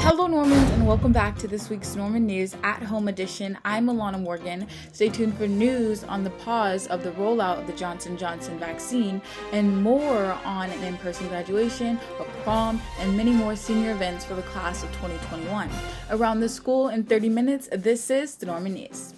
Hello Normans, and welcome back to this week's Norman News at Home Edition. I'm Alana Morgan. Stay tuned for news on the pause of the rollout of the Johnson & Johnson vaccine and more on an in-person graduation, a prom, and many more senior events for the class of 2021. Around the school in 30 minutes, this is the Norman News.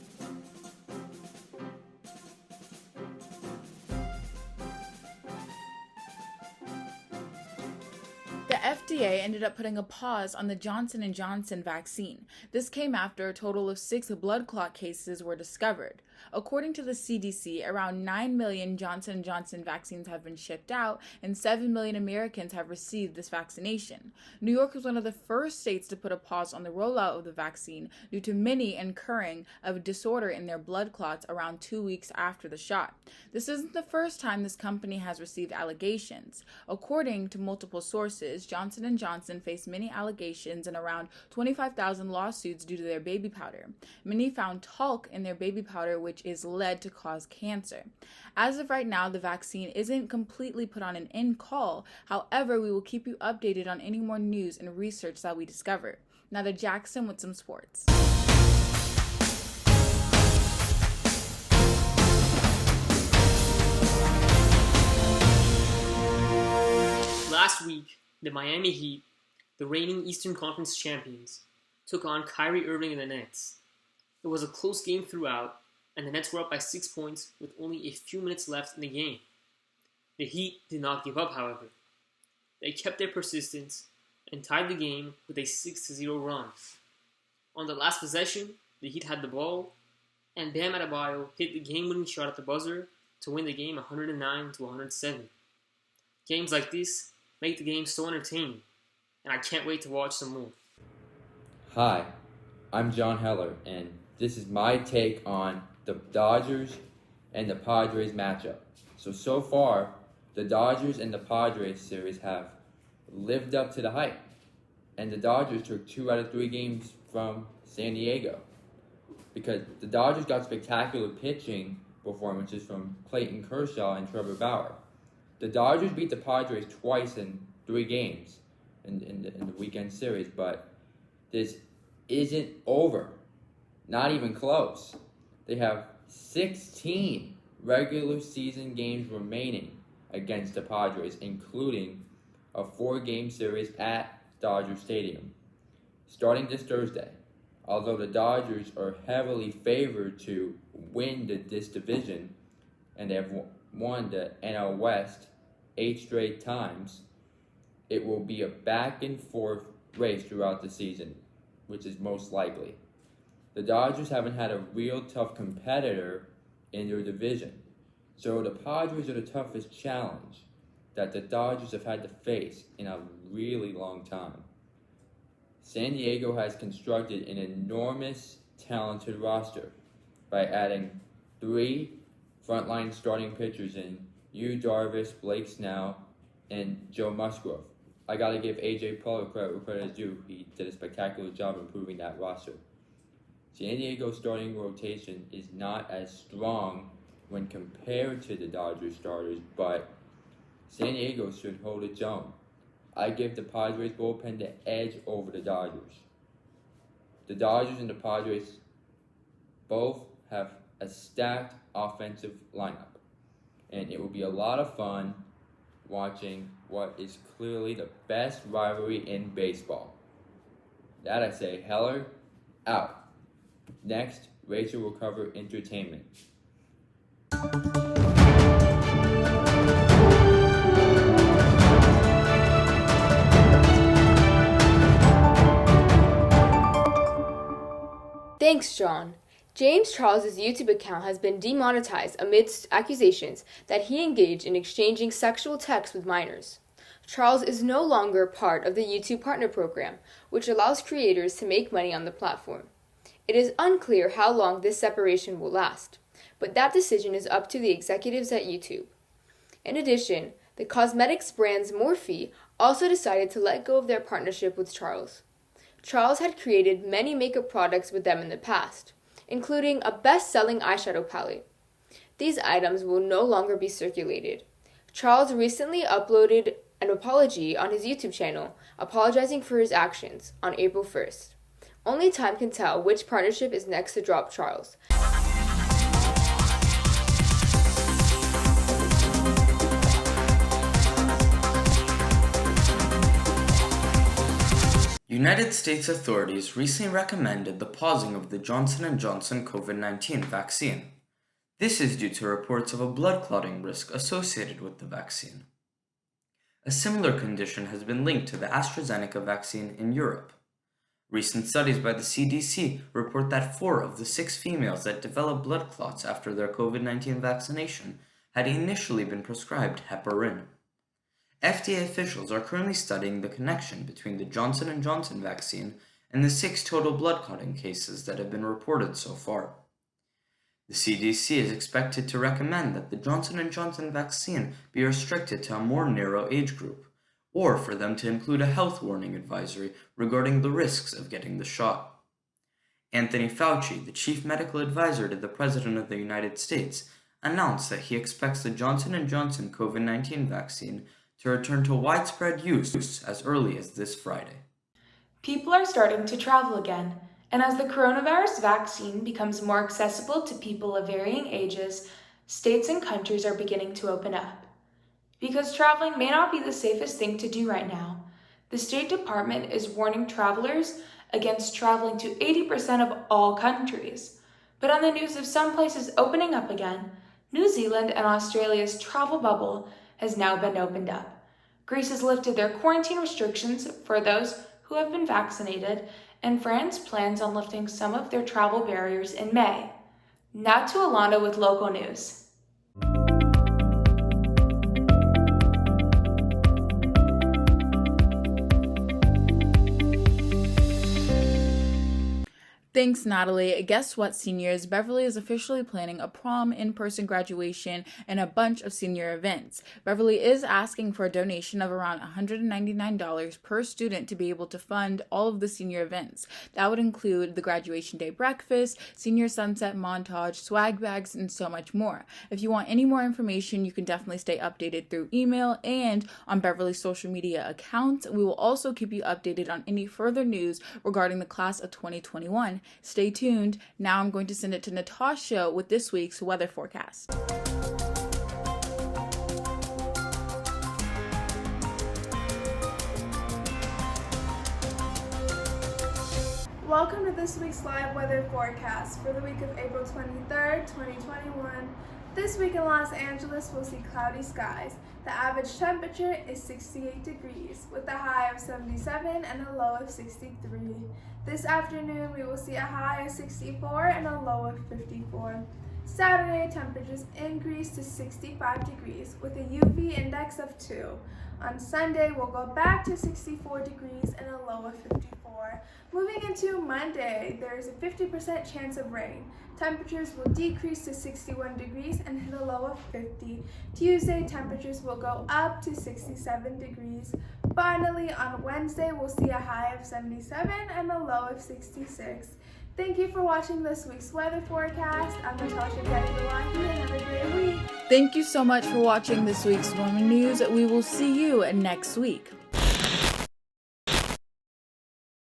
The FDA ended up putting a pause on the Johnson & Johnson vaccine. This came after a total of 6 blood clot cases were discovered. According to the CDC, around 9 million Johnson & Johnson vaccines have been shipped out, and 7 million Americans have received this vaccination. New York was one of the first states to put a pause on the rollout of the vaccine due to many incurring of a disorder in their blood clots around 2 weeks after the shot. This isn't the first time this company has received allegations. According to multiple sources, Johnson & Johnson faced many allegations and around 25,000 lawsuits due to their baby powder. Many found talc in their baby powder, which is lead to cause cancer. As of right now, the vaccine isn't completely put on an end call. However, we will keep you updated on any more news and research that we discover. Now to Jackson with some sports. Last week, the Miami Heat, the reigning Eastern Conference champions, took on Kyrie Irving and the Nets. It was a close game throughout, and the Nets were up by 6 points with only a few minutes left in the game. The Heat did not give up, however. They kept their persistence and tied the game with a 6-0 run. On the last possession, the Heat had the ball, and Bam Adebayo hit the game-winning shot at the buzzer to win the game 109-107. Games like this make the game so entertaining, and I can't wait to watch some more. Hi, I'm John Heller, and this is my take on the Dodgers and the Padres matchup. So far, the Dodgers and the Padres series have lived up to the hype, and the Dodgers took 2 out of 3 games from San Diego because the Dodgers got spectacular pitching performances from Clayton Kershaw and Trevor Bauer. The Dodgers beat the Padres twice in 3 games in the weekend series, but this isn't over. Not even close. They have 16 regular season games remaining against the Padres, including a 4-game series at Dodger Stadium. Starting this Thursday, although the Dodgers are heavily favored to win this division, and they have won the NL West 8 straight times, it will be a back-and-forth race throughout the season, which is most likely. The Dodgers haven't had a real tough competitor in their division, so the Padres are the toughest challenge that the Dodgers have had to face in a really long time. San Diego has constructed an enormous, talented roster by adding 3 frontline starting pitchers in Yu Darvish, Blake Snell, and Joe Musgrove. I gotta give AJ Preller credit where credit is due. He did a spectacular job improving that roster. San Diego's starting rotation is not as strong when compared to the Dodgers starters, but San Diego should hold its own. I give the Padres bullpen the edge over the Dodgers. The Dodgers and the Padres both have a stacked offensive lineup, and it will be a lot of fun watching what is clearly the best rivalry in baseball. That I say, Heller, out. Next, Rachel will cover entertainment. Thanks, John. James Charles's YouTube account has been demonetized amidst accusations that he engaged in exchanging sexual texts with minors. Charles is no longer part of the YouTube Partner Program, which allows creators to make money on the platform. It is unclear how long this separation will last, but that decision is up to the executives at YouTube. In addition, the cosmetics brand Morphe also decided to let go of their partnership with Charles. Charles had created many makeup products with them in the past, including a best-selling eyeshadow palette. These items will no longer be circulated. Charles recently uploaded an apology on his YouTube channel, apologizing for his actions on April 1st. Only time can tell which partnership is next to drop Charles. United States authorities recently recommended the pausing of the Johnson & Johnson COVID-19 vaccine. This is due to reports of a blood clotting risk associated with the vaccine. A similar condition has been linked to the AstraZeneca vaccine in Europe. Recent studies by the CDC report that 4 of the 6 females that developed blood clots after their COVID-19 vaccination had initially been prescribed heparin. FDA officials are currently studying the connection between the Johnson & Johnson vaccine and the 6 total blood clotting cases that have been reported so far. The CDC is expected to recommend that the Johnson & Johnson vaccine be restricted to a more narrow age group, or for them to include a health warning advisory regarding the risks of getting the shot. Anthony Fauci, the chief medical advisor to the President of the United States, announced that he expects the Johnson & Johnson COVID-19 vaccine to return to widespread use as early as this Friday. People are starting to travel again, and as the coronavirus vaccine becomes more accessible to people of varying ages, states and countries are beginning to open up. Because traveling may not be the safest thing to do right now, the State Department is warning travelers against traveling to 80% of all countries. But on the news of some places opening up again, New Zealand and Australia's travel bubble has now been opened up. Greece has lifted their quarantine restrictions for those who have been vaccinated, and France plans on lifting some of their travel barriers in May. Now to Alana with local news. Thanks, Natalie. Guess what, seniors? Beverly is officially planning a prom, in-person graduation, and a bunch of senior events. Beverly is asking for a donation of around $199 per student to be able to fund all of the senior events. That would include the graduation day breakfast, senior sunset montage, swag bags, and so much more. If you want any more information, you can definitely stay updated through email and on Beverly's social media accounts. We will also keep you updated on any further news regarding the class of 2021. Stay tuned. Now I'm going to send it to Natasha with this week's weather forecast. Welcome to this week's live weather forecast for the week of April 23rd, 2021. This week in Los Angeles, we'll see cloudy skies. The average temperature is 68 degrees with a high of 77 and a low of 63. This afternoon, we will see a high of 64 and a low of 54. Saturday, temperatures increase to 65 degrees with a UV index of 2. On Sunday, we'll go back to 64 degrees and a low of 54. Moving into Monday, there is a 50% chance of rain. Temperatures will decrease to 61 degrees and hit a low of 50. Tuesday, temperatures will go up to 67 degrees. Finally, on Wednesday, we'll see a high of 77 and a low of 66. Thank you for watching this week's weather forecast. I'm Natasha Getty, and have a great week. Thank you so much for watching this week's Norman News. We will see you next week.